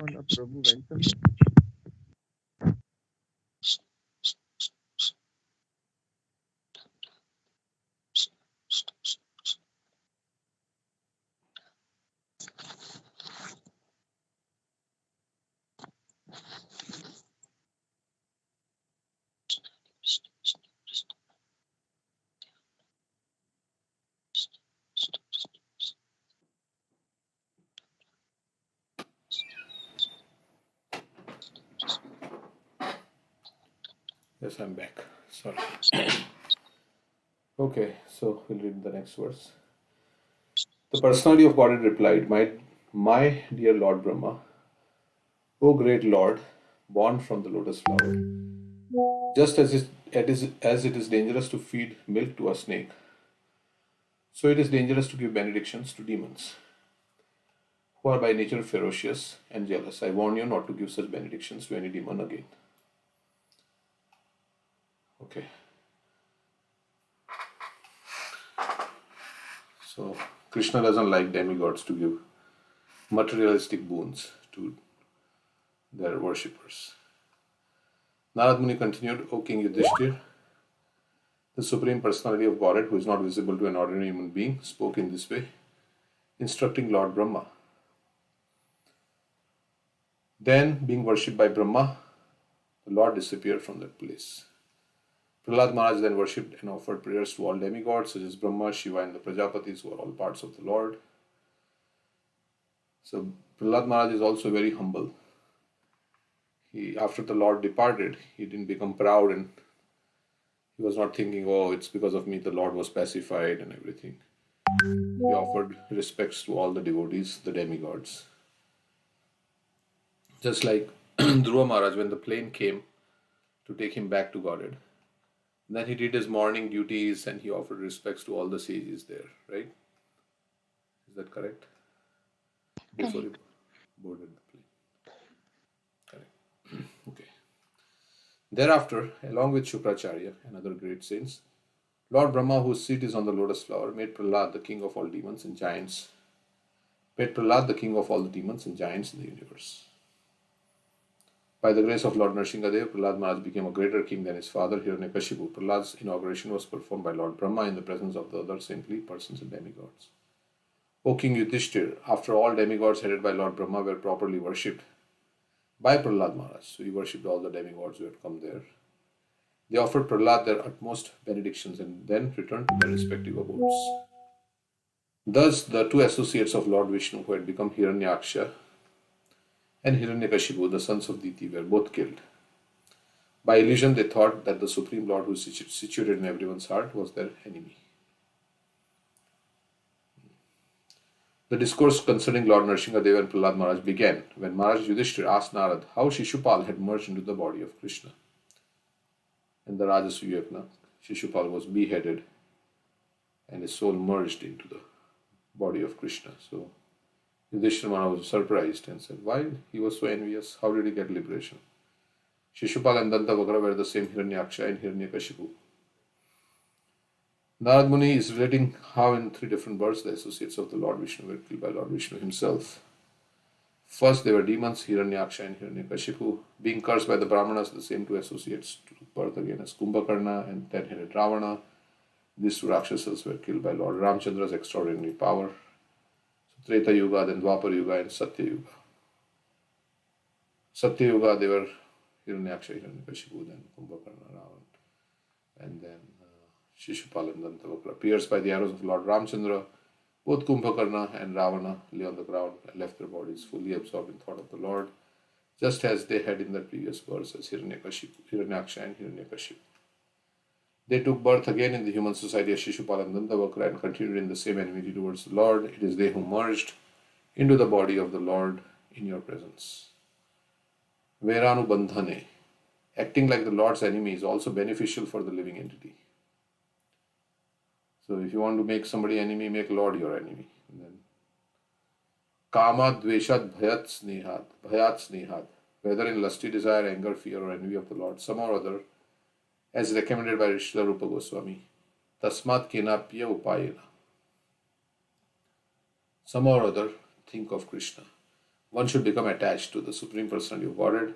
on Prabhu. Welcome. Yes, I'm back. Sorry. Okay, so we'll read the next verse. The personality of Godhead replied, my dear Lord Brahma, O great Lord, born from the lotus flower, just as it is dangerous to feed milk to a snake, so it is dangerous to give benedictions to demons, who are by nature ferocious and jealous. I warn you not to give such benedictions to any demon again. Okay. So Krishna doesn't like demigods to give materialistic boons to their worshippers. Narad Muni continued, O King Yudhishthir, the Supreme Personality of Godhead, who is not visible to an ordinary human being, spoke in this way, instructing Lord Brahma. Then, being worshipped by Brahma, the Lord disappeared from that place. Prahlad Maharaj then worshipped and offered prayers to all demigods, such as Brahma, Shiva, and the Prajapatis, who are all parts of the Lord. So, Prahlad Maharaj is also very humble. After the Lord departed, he didn't become proud and he was not thinking, oh, it's because of me the Lord was pacified and everything. He offered respects to all the devotees, the demigods. Just like Dhruva Maharaj, when the plane came to take him back to Godhead, then he did his morning duties and he offered respects to all the sages there, right? Is that correct? Before he boarded the plane. Correct. Okay. Thereafter, along with Shukracharya and other great saints, Lord Brahma, whose seat is on the lotus flower, made Prahlad the king of all demons and giants. Made Prahlad the king of all the demons and giants in the universe. By the grace of Lord Nrsimhadev, Prahlad Maharaj became a greater king than his father Hiranyakashipu. Prahlad's inauguration was performed by Lord Brahma in the presence of the other saintly persons and demigods. O King Yudhishthir, after all demigods headed by Lord Brahma were properly worshipped by Prahlad Maharaj, so he worshipped all the demigods who had come there, they offered Prahlad their utmost benedictions and then returned to their respective abodes. Thus, the two associates of Lord Vishnu, who had become Hiranyaksha and Hiranyakashipu, the sons of Diti, were both killed. By illusion, they thought that the Supreme Lord, who is situated in everyone's heart, was their enemy. The discourse concerning Lord Nrsimhadev and Prahlad Maharaj began when Maharaj Yudhishthir asked Narad how Shishupal had merged into the body of Krishna. In the Rajasuyagna, Shishupal was beheaded and his soul merged into the body of Krishna. So Yudhishthira Maharaj was surprised and said, why he was so envious? How did he get liberation? Shishupal and Dantavakra were the same Hiranyaksha and Hiranyakashipu. Narad Muni is relating how in three different births the associates of the Lord Vishnu were killed by Lord Vishnu himself. First, they were demons, Hiranyaksha and Hiranyakashipu. Being cursed by the Brahmanas, the same two associates took birth again as Kumbhakarna and ten-headed Ravana. These two Rakshasas were killed by Lord Ramchandra's extraordinary power. So, Treta Yuga, then Dwapar Yuga and Satya Yuga. Satya Yuga, they were Hiranyaksha, Hiranyakashipu, then Kumbhakarna, Ravana, and then Shishupal and Dantavakra. Pierced by the arrows of Lord Ramchandra, both Kumbhakarna and Ravana lay on the ground and left their bodies fully absorbed in thought of the Lord, just as they had in their previous births as Hiranyaksha and Hiranyakashipu. They took birth again in the human society as Shishupal and Dantavakra and continued in the same enmity towards the Lord. It is they who merged into the body of the Lord in your presence. Veranubandhane, acting like the Lord's enemy, is also beneficial for the living entity. So if you want to make somebody enemy, make Lord your enemy. And then Kama Dveshad Bhayat Snehad, whether in lusty desire, anger, fear, or envy of the Lord, somehow or other, as recommended by Rishla Rupa Goswami, Tasmat Kenapya Upayena. Somehow or other, think of Krishna. one should become attached to the Supreme Personality of Godhead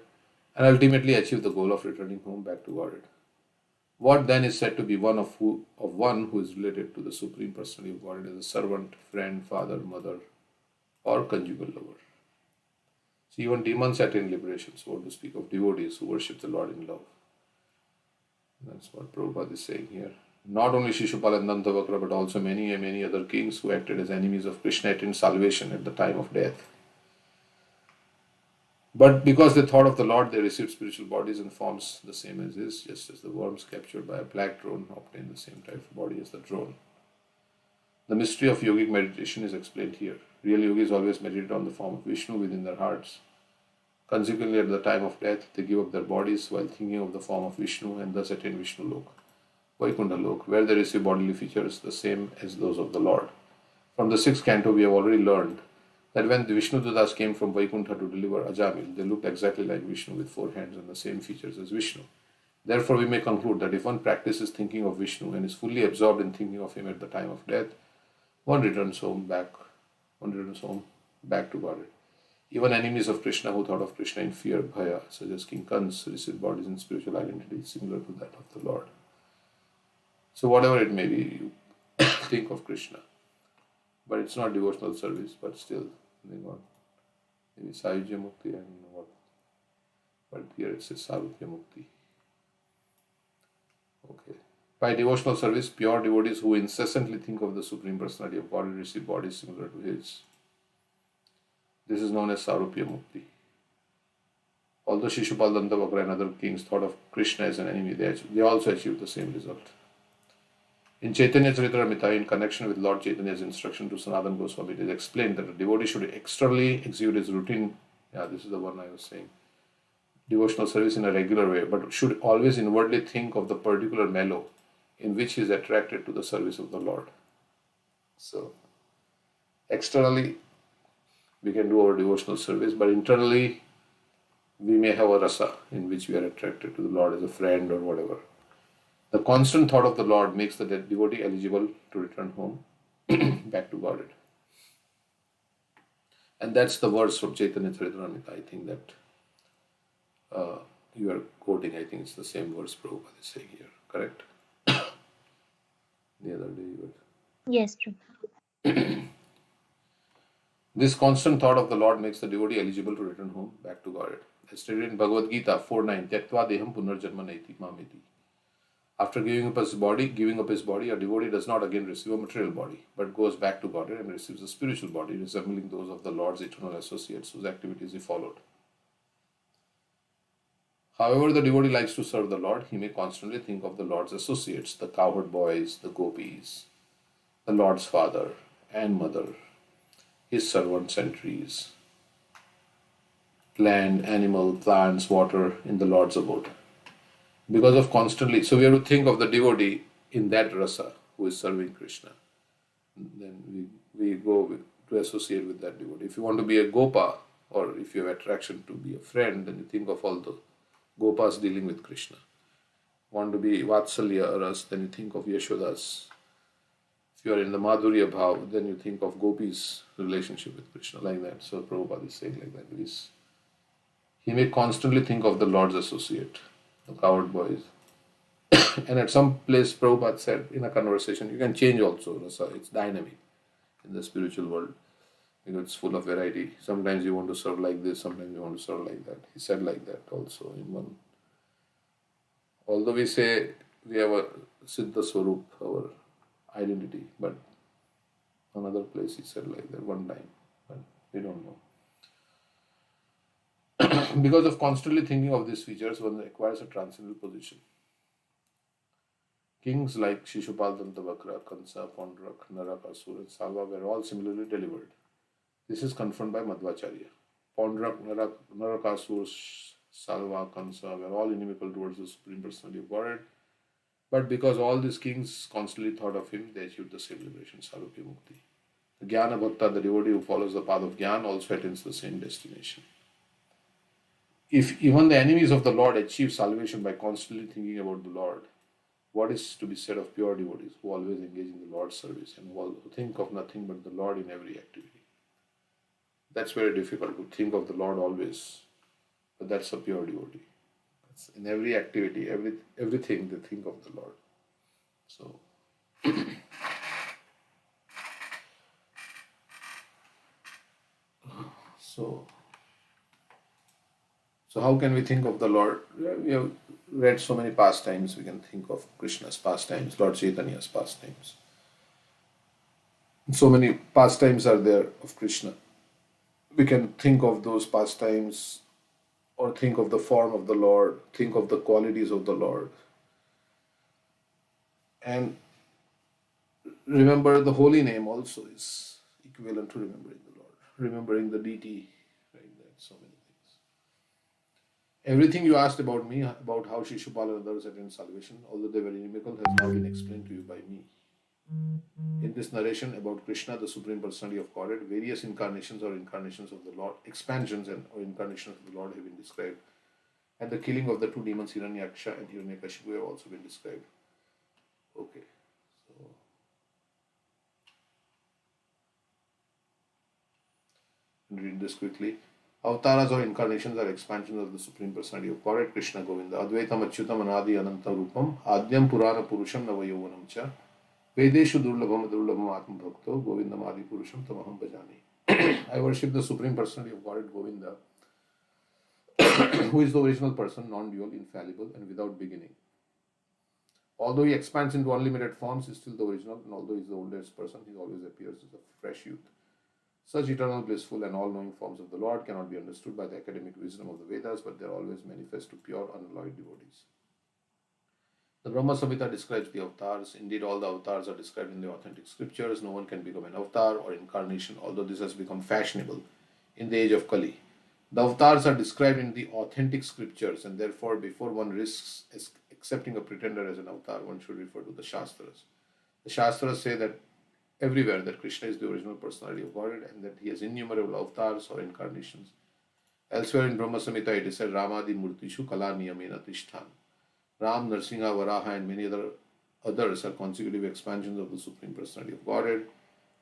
and ultimately achieve the goal of returning home back to Godhead. What then is said to be one of one who is related to the Supreme Personality of Godhead as a servant, friend, father, mother, or conjugal lover. So even demons attain liberation, so what to speak of devotees who worship the Lord in love. That's what Prabhupada is saying here. Not only Shishupal and Dantavakra, but also many other kings who acted as enemies of Krishna attained salvation at the time of death. But because they thought of the Lord, they received spiritual bodies and forms the same as his, just as the worms captured by a black drone obtain the same type of body as the drone. The mystery of yogic meditation is explained here. Real yogis always meditate on the form of Vishnu within their hearts. Consequently, at the time of death, they give up their bodies while thinking of the form of Vishnu and thus attain Vishnu Lok, Vaikuntha Lok, where they receive bodily features the same as those of the Lord. From the 6th canto, we have already learned that when the Vishnu Dudas came from Vaikuntha to deliver Ajamil, they looked exactly like Vishnu with 4 hands and the same features as Vishnu. Therefore, we may conclude that if one practices thinking of Vishnu and is fully absorbed in thinking of him at the time of death, one returns home back to Godhead. Even enemies of Krishna who thought of Krishna in fear, bhaya, such as King Kans, received bodies in spiritual identity similar to that of the Lord. So whatever it may be, you think of Krishna. But it's not devotional service, but still, they got maybe Sayujya Mukti and what. But here it says Sarupya Mukti. Okay. By devotional service, pure devotees who incessantly think of the Supreme Personality of God receive bodies similar to his. This is known as Sarupya Mukti. Although Shishupal, Dantavakra and other kings thought of Krishna as an enemy, they also achieved the same result. In Chaitanya Charitamrita, in connection with Lord Chaitanya's instruction to Sanatana Goswami, it is explained that a devotee should externally execute his routine. This is the one I was saying. Devotional service in a regular way, but should always inwardly think of the particular mellow in which he is attracted to the service of the Lord. So, externally, we can do our devotional service, but internally, we may have a rasa in which we are attracted to the Lord as a friend or whatever. The constant thought of the Lord makes the devotee eligible to return home back to Godhead. And that's the verse from Chaitanya Charitamrita. I think that you are quoting, I think it's the same verse Prabhupada is saying here, correct? The other day you were... Yes, true. This constant thought of the Lord makes the devotee eligible to return home back to Godhead. As stated in Bhagavad Gita 4.9, Tyaktva deham punarjanma naiti mameti. After giving up his body, a devotee does not again receive a material body, but goes back to Godhead and receives a spiritual body resembling those of the Lord's eternal associates whose activities he followed. However the devotee likes to serve the Lord, he may constantly think of the Lord's associates, the cowherd boys, the gopis, the Lord's father and mother, his servants and trees, land, animal, plants, water in the Lord's abode. Because of constantly, so we have to think of the devotee in that rasa who is serving Krishna. Then we go to associate with that devotee. If you want to be a gopa, or if you have attraction to be a friend, then you think of all the gopas dealing with Krishna. Want to be vatsalya ras, then you think of Yashodas. If you are in the madhurya bhav, then you think of gopis' relationship with Krishna, like that. So Prabhupada is saying like that. He may constantly think of the Lord's associate, the cowherd boys. And at some place, Prabhupada said in a conversation, you can change also, rasa. It's dynamic in the spiritual world. It's full of variety. Sometimes you want to serve like this, sometimes you want to serve like that. He said like that also in one. Although we say we have a Siddha Swarup, our identity, but another place he said like that one time, but we don't know. Because of constantly thinking of these features, one acquires a transcendental position. Kings like Shishupal, Dantavakra, Kansa, Pondrak, Narakasur, and Salva were all similarly delivered. This is confirmed by Madhvacharya. Pondrak, Narakasur, Salva, Kansa were all inimical towards the Supreme Personality of Godhead. But because all these kings constantly thought of him, they achieved the same liberation, Sarupya Mukti. The Jnana Bhakta, the devotee who follows the path of Jnana, also attains the same destination. If even the enemies of the Lord achieve salvation by constantly thinking about the Lord, what is to be said of pure devotees who always engage in the Lord's service and who think of nothing but the Lord in every activity? That's very difficult to think of the Lord always, but that's a pure devotee. It's in every activity, everything they think of the Lord. So, so, so how can we think of the Lord? We have read so many pastimes. We can think of Krishna's pastimes, Lord Chaitanya's pastimes. So many pastimes are there of Krishna. We can think of those pastimes or think of the form of the Lord, think of the qualities of the Lord, and remember the holy name also is equivalent to remembering the Lord, remembering the deity, right? So many things. Everything you asked about me, about how Shishupal and others attained salvation, although they were inimical, has now been explained to you by me. In this narration about Krishna, the Supreme Personality of Godhead, various incarnations or incarnations of the Lord, expansions or incarnations of the Lord have been described. And the killing of the two demons, Hiranyaksha and Hiranyakashipu, have also been described. Okay. So, read this quickly. Avatars or incarnations are expansions of the Supreme Personality of Godhead, Krishna Govinda. Advaitam Achyutam Anadi Ananta Rupam, Adyam Purana Purusham Navayovanam Cha. Vedeshu Durlabham Durlabham Atma Bhakto, Govindam Adi Purusham Tamaham Bhajani. I worship the Supreme Personality of Godhead, Govinda, who is the original person, non-dual, infallible, and without beginning. Although he expands into unlimited forms, he is still the original, and although he is the oldest person, he always appears as a fresh youth. Such eternal, blissful, and all-knowing forms of the Lord cannot be understood by the academic wisdom of the Vedas, but they are always manifest to pure, unalloyed devotees. The Brahma Samhita describes the avatars. Indeed, all the avatars are described in the authentic scriptures. No one can become an avatar or incarnation, although this has become fashionable in the age of Kali. The avatars are described in the authentic scriptures, and therefore, before one risks accepting a pretender as an avatar, one should refer to the Shastras. The Shastras say that everywhere that Krishna is the original personality of Godhead and that he has innumerable avatars or incarnations. Elsewhere in Brahma Samhita, it is said, Ramadi Murtishu Kala Niyamena Tishthan. Ram, Narsingha, Varaha, and many others are consecutive expansions of the Supreme Personality of Godhead.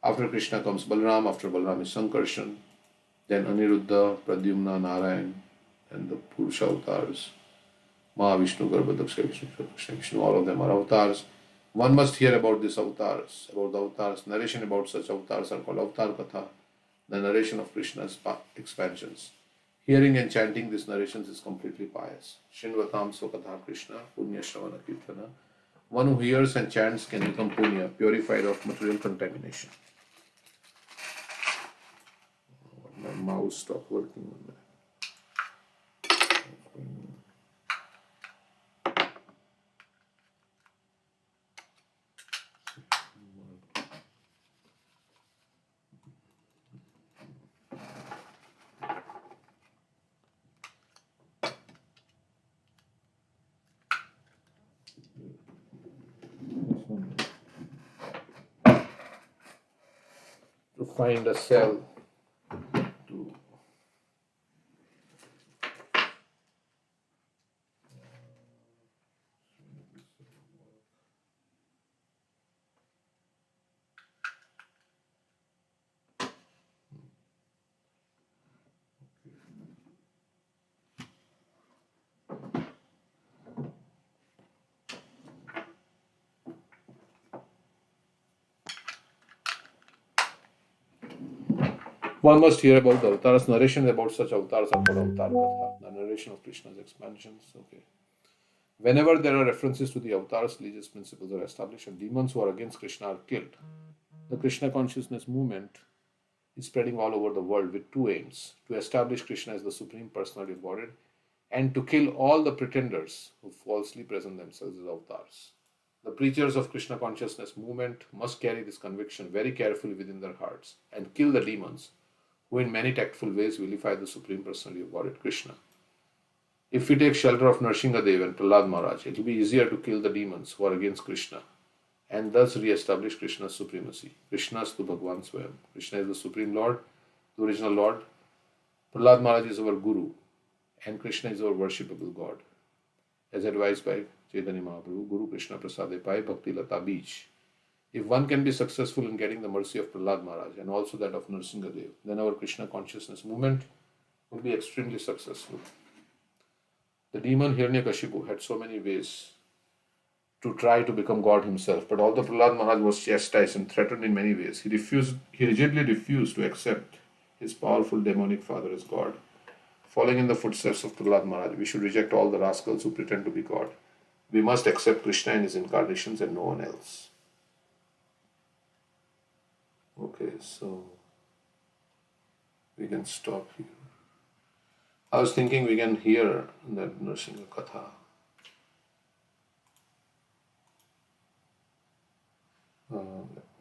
After Krishna comes Balram, after Balram is Sankarshan, then Aniruddha, Pradyumna, Narayan, and the Purusha avatars. Mahavishnu, Garbhadaksha, Vishnu, all of them are avatars. One must hear about these avatars, about the avatars. Narration about such avatars are called Avatar Katha, the narration of Krishna's expansions. Hearing and chanting these narrations is completely pious. Shinvatam Swakatha Krishna, Punya Shravana Kirtana. One who hears and chants can become punya, purified of material contamination. My mouse stopped working on that. To find a cell to one must hear about the avatars. Narration about such avatars are called Avatar Katha, the narration of Krishna's expansions. Okay. Whenever there are references to the avatars, religious principles are established and demons who are against Krishna are killed. The Krishna consciousness movement is spreading all over the world with two aims: to establish Krishna as the Supreme Personality of Godhead and to kill all the pretenders who falsely present themselves as avatars. The preachers of Krishna consciousness movement must carry this conviction very carefully within their hearts and kill the demons who in many tactful ways vilify the Supreme Personality of Godhead, Krishna. If we take shelter of Narsinghadev and Prahlad Maharaj, it will be easier to kill the demons who are against Krishna and thus re-establish Krishna's supremacy. Krishnastu Bhagwan Swayam. Krishna is the Supreme Lord, the original Lord. Prahlad Maharaj is our Guru and Krishna is our worshipable God. As advised by Chaitanya Mahaprabhu, Guru Krishna Prasade Pai Bhakti Lata Beach. If one can be successful in getting the mercy of Prahlad Maharaj and also that of Nrsimhadev, then our Krishna consciousness movement will be extremely successful. The demon Hiranyakashipu had so many ways to try to become God himself, but although Prahlad Maharaj was chastised and threatened in many ways, he rigidly refused to accept his powerful demonic father as God. Following in the footsteps of Prahlad Maharaj, we should reject all the rascals who pretend to be God. We must accept Krishna in his incarnations and no one else. Okay, so we can stop here. I was thinking we can hear that Nrsimha Katha. Let